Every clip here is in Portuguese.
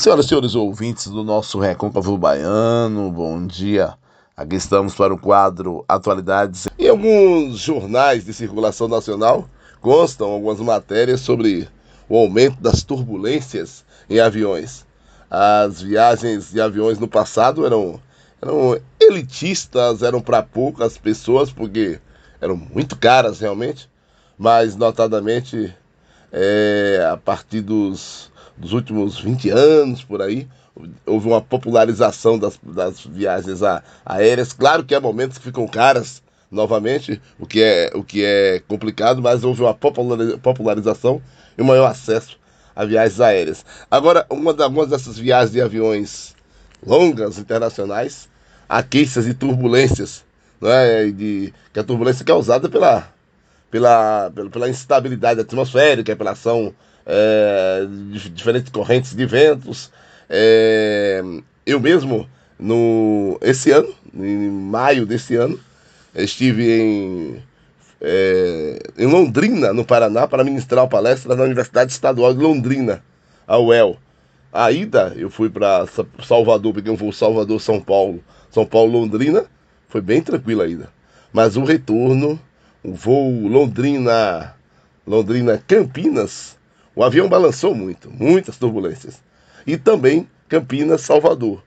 Senhoras e senhores ouvintes do nosso Recôncavo Baiano, bom dia. Aqui estamos para o quadro Atualidades. Em alguns jornais de circulação nacional constam algumas matérias sobre o aumento das turbulências em aviões. As viagens de aviões no passado eram elitistas, eram para poucas pessoas, porque eram muito caras realmente, mas notadamente a partir dos últimos 20 anos, por aí, houve uma popularização das viagens aéreas. Claro que há momentos que ficam caras novamente, o que é complicado, mas houve uma popularização e um maior acesso a viagens aéreas. Agora, algumas dessas viagens de aviões longas, internacionais, há queixas de turbulências, não é? Que a turbulência é causada pela instabilidade atmosférica, pela ação de diferentes correntes de ventos. Eu mesmo, esse ano, em maio desse ano, estive em Londrina, no Paraná, para ministrar uma palestra na Universidade Estadual de Londrina, a UEL. A ida, eu fui para Salvador, peguei um voo Salvador-São Paulo, São Paulo-Londrina, foi bem tranquila a ida. Mas o retorno, o voo Londrina-Campinas, o avião balançou muito, muitas turbulências. E também Campinas-Salvador.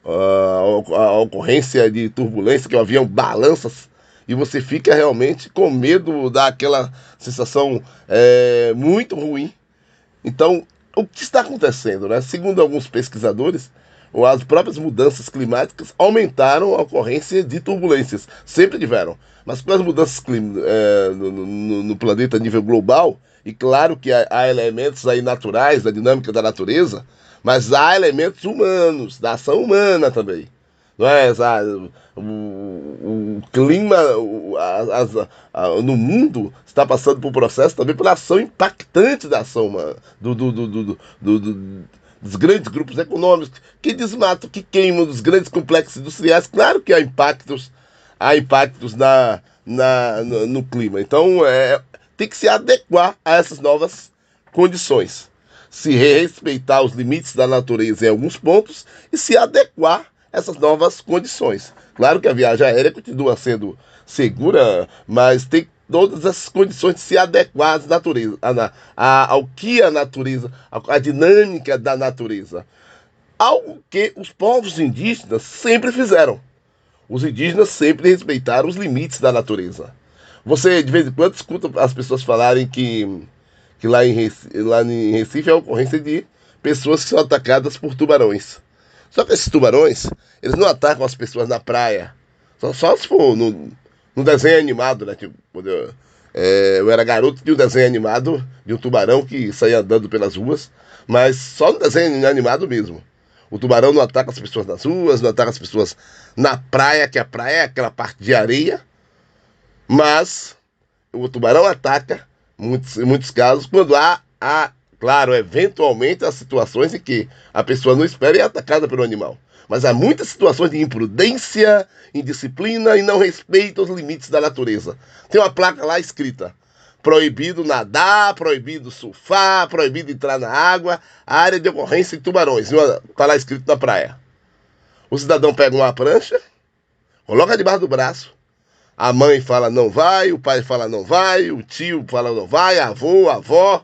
A ocorrência de turbulência, que o avião balança e você fica realmente com medo daquela sensação muito ruim. Então, o que está acontecendo, né? Segundo alguns pesquisadores, as próprias mudanças climáticas aumentaram a ocorrência de turbulências. Sempre tiveram. Mas com as mudanças no planeta a nível global, e claro que há elementos aí naturais, da dinâmica da natureza, mas há elementos humanos, da ação humana também. Não é? O clima no mundo está passando por um processo também pela ação impactante da ação humana, dos grandes grupos econômicos que desmatam, que queimam, dos grandes complexos industriais. Claro que há impactos no clima. Então, tem que se adequar a essas novas condições. Se respeitar os limites da natureza em alguns pontos e se adequar a essas novas condições. Claro que a viagem aérea continua sendo segura, mas tem todas essas condições de se adequar à natureza, ao que a natureza, a dinâmica da natureza. Algo que os povos indígenas sempre fizeram. Os indígenas sempre respeitaram os limites da natureza. Você, de vez em quando, escuta as pessoas falarem que lá em Recife é a ocorrência de pessoas que são atacadas por tubarões. Só que esses tubarões, eles não atacam as pessoas na praia. Só se for no desenho animado, né? Tipo, quando eu era garoto, tinha um desenho animado de um tubarão que saía andando pelas ruas, mas só no desenho animado mesmo. O tubarão não ataca as pessoas nas ruas, não ataca as pessoas na praia, que a praia é aquela parte de areia, mas o tubarão ataca, em muitos casos, quando claro, eventualmente, as situações em que a pessoa não espera e é atacada pelo animal. Mas há muitas situações de imprudência, indisciplina e não respeito aos limites da natureza. Tem uma placa lá escrita: proibido nadar, proibido surfar, proibido entrar na água, área de ocorrência de tubarões. Está lá escrito na praia. O cidadão pega uma prancha, coloca debaixo do braço, a mãe fala não vai, o pai fala não vai, o tio fala não vai, avô, avó,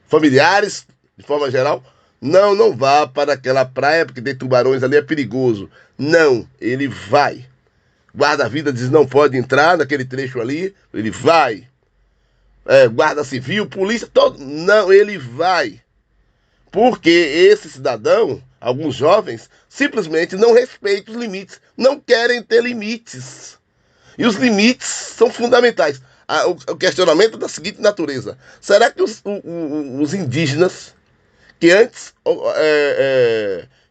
familiares, de forma geral, não vá para aquela praia porque tem tubarões ali, é perigoso. Não, ele vai. Guarda-vida diz não pode entrar naquele trecho ali, ele vai. Guarda civil, polícia, todo. Não, ele vai. Porque esse cidadão, alguns jovens, simplesmente não respeitam os limites, não querem ter limites. E os limites são fundamentais. O questionamento é da seguinte natureza: será que os indígenas que antes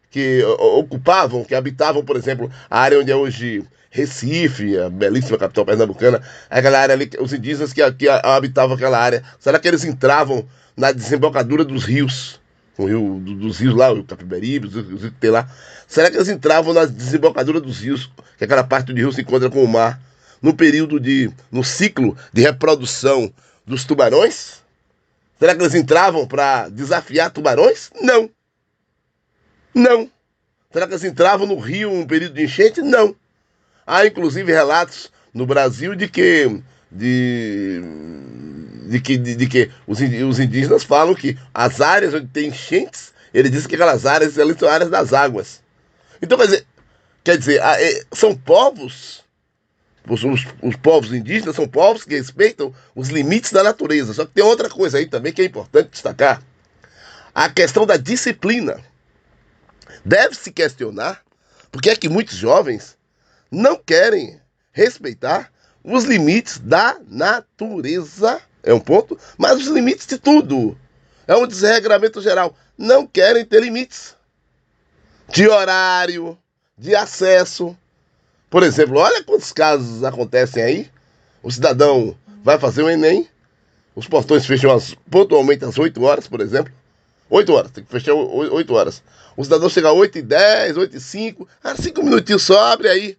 que ocupavam, que habitavam, por exemplo, a área onde é hoje Recife, a belíssima capital pernambucana, aquela área ali, os indígenas que habitavam aquela área, será que eles entravam na desembocadura dos rios? Dos rios lá, o Capibaribe, os rios que tem lá. Será que eles entravam na desembocadura dos rios, que aquela parte do rio se encontra com o mar, no ciclo de reprodução dos tubarões? Será que eles entravam para desafiar tubarões? Não. Não. Será que eles entravam no rio em um período de enchente? Não. Há inclusive relatos no Brasil de que os indígenas falam que as áreas onde tem enchentes, eles dizem que aquelas áreas ali são áreas das águas. Então, quer dizer, são povos, os povos indígenas são povos que respeitam os limites da natureza. Só que tem outra coisa aí também que é importante destacar. A questão da disciplina. Deve-se questionar por que é que muitos jovens não querem respeitar os limites da natureza, é um ponto, mas os limites de tudo. É um desregramento geral. Não querem ter limites de horário, de acesso. Por exemplo, olha quantos casos acontecem aí. O cidadão vai fazer o Enem, os portões fecham pontualmente às 8 horas, por exemplo. 8 horas, tem que fechar 8 horas. O cidadão chega às 8h10, 8h05, 5 minutinhos só, abre aí.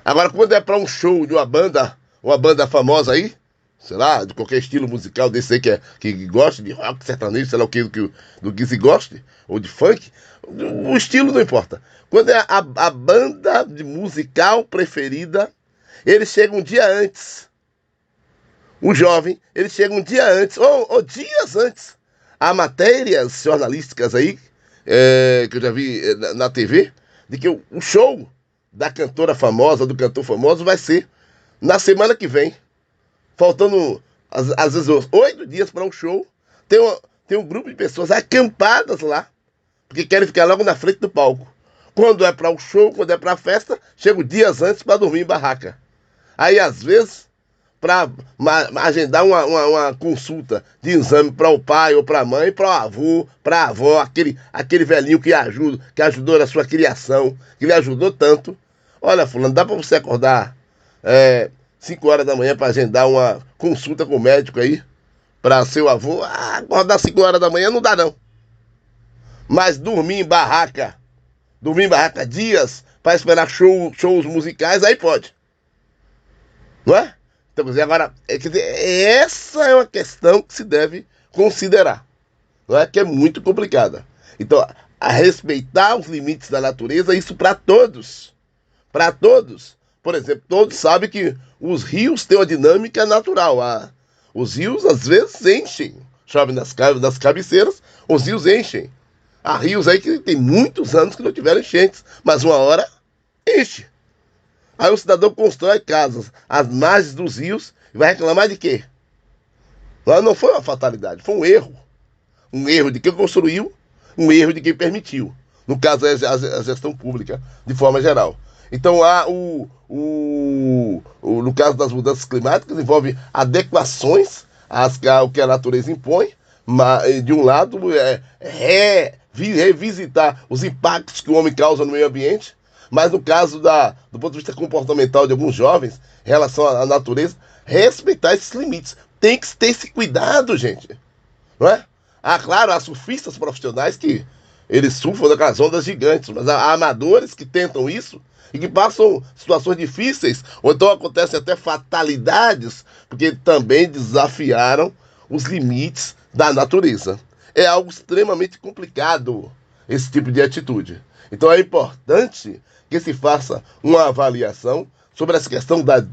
Agora, quando é para um show de uma banda famosa aí, sei lá, de qualquer estilo musical desse aí que goste de rock, sertanejo, sei lá o que, do que se goste, ou de funk, o estilo não importa. Quando é a banda de musical preferida, eles chegam um dia antes. O jovem, ele chega um dia antes, ou dias antes. Há matérias jornalísticas aí, que eu já vi na TV, de que o show da cantora famosa, do cantor famoso, vai ser na semana que vem. Faltando, às vezes, 8 dias para um show. Tem um grupo de pessoas acampadas lá, porque querem ficar logo na frente do palco. Quando é para o show, quando é para a festa, chegam dias antes para dormir em barraca. Aí, às vezes, para agendar uma consulta de exame para o pai ou para a mãe, para o avô, para a avó, aquele velhinho que ajudou na sua criação, que lhe ajudou tanto. Olha, fulano, dá para você acordar 5 horas da manhã para agendar uma consulta com o médico aí, para seu avô? Acordar 5 horas da manhã não dá não. Mas dormir em barraca dias para esperar shows musicais, aí pode. Não é? Então, quer dizer, agora, essa é uma questão que se deve considerar, não é? Que é muito complicada. Então, a respeitar os limites da natureza, isso para todos. Para todos. Por exemplo, todos sabem que os rios têm uma dinâmica natural. Os rios, às vezes, enchem. Chove nas cabeceiras, os rios enchem. Há rios aí que tem muitos anos que não tiveram enchentes, mas uma hora enche. Aí o cidadão constrói casas às margens dos rios e vai reclamar de quê? Não foi uma fatalidade, foi um erro. Um erro de quem construiu, um erro de quem permitiu. No caso, é a gestão pública, de forma geral. Então, no caso das mudanças climáticas, envolve adequações ao que a natureza impõe, mas, de um lado, revisitar os impactos que o homem causa no meio ambiente. Mas no caso do ponto de vista comportamental de alguns jovens, em relação à natureza, respeitar esses limites. Tem que ter esse cuidado, gente. Não é? Claro, há surfistas profissionais que eles surfam daquelas ondas gigantes, mas há amadores que tentam isso e que passam situações difíceis, ou então acontecem até fatalidades, porque também desafiaram os limites da natureza. É algo extremamente complicado esse tipo de atitude. Então é importante que se faça uma avaliação sobre essa questão da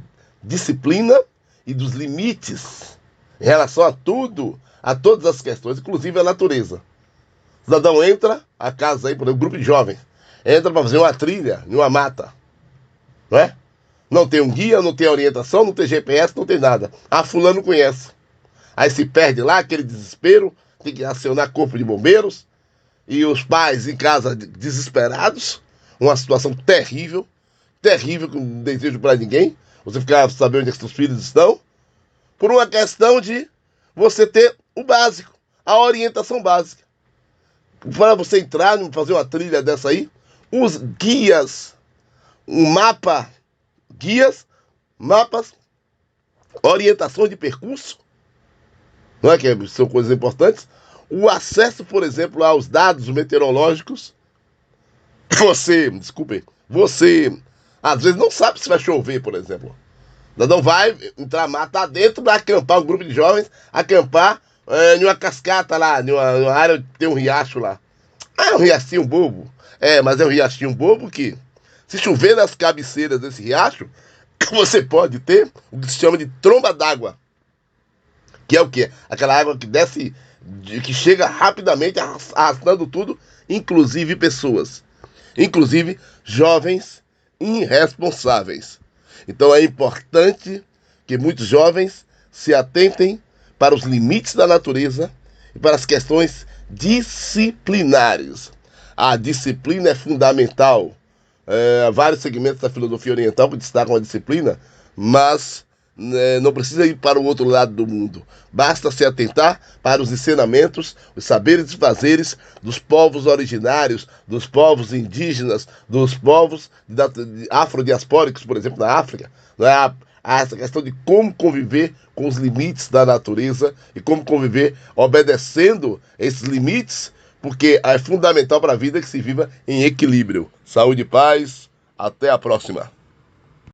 disciplina e dos limites em relação a tudo, a todas as questões, inclusive a natureza. O cidadão entra, a casa aí, por exemplo, um grupo de jovens, entra para fazer uma trilha em uma mata, não é? Não tem um guia, não tem orientação, não tem GPS, não tem nada. Fulano conhece. Aí se perde lá, aquele desespero, tem que acionar corpo de bombeiros, e os pais em casa desesperados, uma situação terrível, terrível, que não desejo para ninguém, você ficar sabendo onde é que seus filhos estão, por uma questão de você ter o básico, a orientação básica. Para você entrar, fazer uma trilha dessa aí, os guias, mapas, orientações de percurso, não é que são coisas importantes, o acesso, por exemplo, aos dados meteorológicos. Você às vezes não sabe se vai chover, por exemplo. Não vai entrar mata dentro, vai acampar, um grupo de jovens, acampar em uma cascata lá, numa área onde tem um riacho lá. Ah, é um riachinho bobo. É, mas é um riachinho bobo que, se chover nas cabeceiras desse riacho, você pode ter o que se chama de tromba d'água. Que é o quê? Aquela água que desce, que chega rapidamente, arrastando tudo, inclusive pessoas. Inclusive jovens irresponsáveis. Então é importante que muitos jovens se atentem para os limites da natureza e para as questões disciplinares. A disciplina é fundamental. Vários segmentos da filosofia oriental que destacam a disciplina, mas não precisa ir para o outro lado do mundo. Basta se atentar para os ensinamentos, os saberes e fazeres dos povos originários, dos povos indígenas, dos povos afrodiaspóricos, por exemplo, na África. Não é? Essa questão de como conviver com os limites da natureza e como conviver obedecendo esses limites, porque é fundamental para a vida que se viva em equilíbrio. Saúde e paz. Até a próxima.